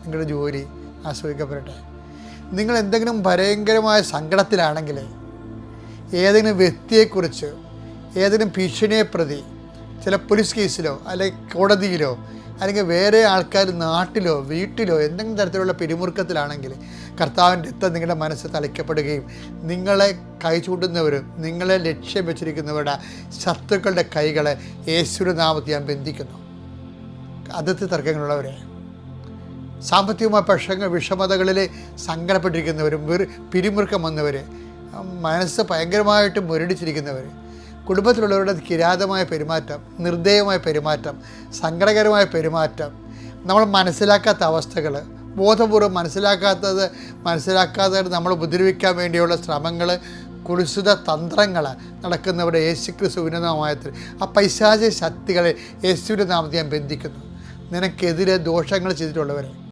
നിങ്ങളുടെ ജോലി ആസ്വദിക്കപ്പെടട്ടെ. നിങ്ങൾ എന്തെങ്കിലും ഭയങ്കരമായ സങ്കടത്തിലാണെങ്കിൽ ഏതെങ്കിലും വ്യക്തിയെക്കുറിച്ച്, ഏതെങ്കിലും ഭീഷണിയെ പ്രതി ചില പോലീസ് കേസിലോ അല്ലെങ്കിൽ കോടതിയിലോ അല്ലെങ്കിൽ വേറെ ആൾക്കാർ നാട്ടിലോ വീട്ടിലോ എന്തെങ്കിലും തരത്തിലുള്ള പിരിമുറുക്കത്തിലാണെങ്കിൽ കർത്താവിൻ്റെ രക്തം നിങ്ങളുടെ മനസ്സ് തളിക്കപ്പെടുകയും നിങ്ങളെ കൈ ചൂണ്ടുന്നവരും നിങ്ങളെ ലക്ഷ്യം വെച്ചിരിക്കുന്നവരുടെ ശത്രുക്കളുടെ കൈകളെ യേശുവിന്റെ നാമത്തിൽ ഞാൻ ബന്ധിക്കുന്നു. അതിർത്തി തർക്കങ്ങളുള്ളവരെ, സാമ്പത്തികമായ വിഷമതകളിൽ സങ്കടപ്പെട്ടിരിക്കുന്നവരും പിരിമുറുക്കം വന്നവർ, മനസ്സ് ഭയങ്കരമായിട്ട് മുരടിച്ചിരിക്കുന്നവർ, കുടുംബത്തിലുള്ളവരുടെ കിരാതമായ പെരുമാറ്റം, നിർദ്ദയമായ പെരുമാറ്റം, സങ്കടകരമായ പെരുമാറ്റം, നമ്മൾ മനസ്സിലാക്കാത്ത അവസ്ഥകൾ, ബോധപൂർവ്വം മനസ്സിലാക്കാതെ നമ്മൾ ഉപദ്രവിക്കാൻ വേണ്ടിയുള്ള ശ്രമങ്ങൾ, കുരിശിത തന്ത്രങ്ങൾ നടക്കുന്നവരുടെ യേശുക്രിസ്തു ഉന്നതമായത്തിൽ ആ പൈശാചിക ശക്തികളെ യേശുവിൻ്റെ നാമത്തിൽ ഞാൻ ബന്ധിക്കുന്നു. നിനക്കെതിരെ ദോഷങ്ങൾ ചെയ്തിട്ടുള്ളവരെ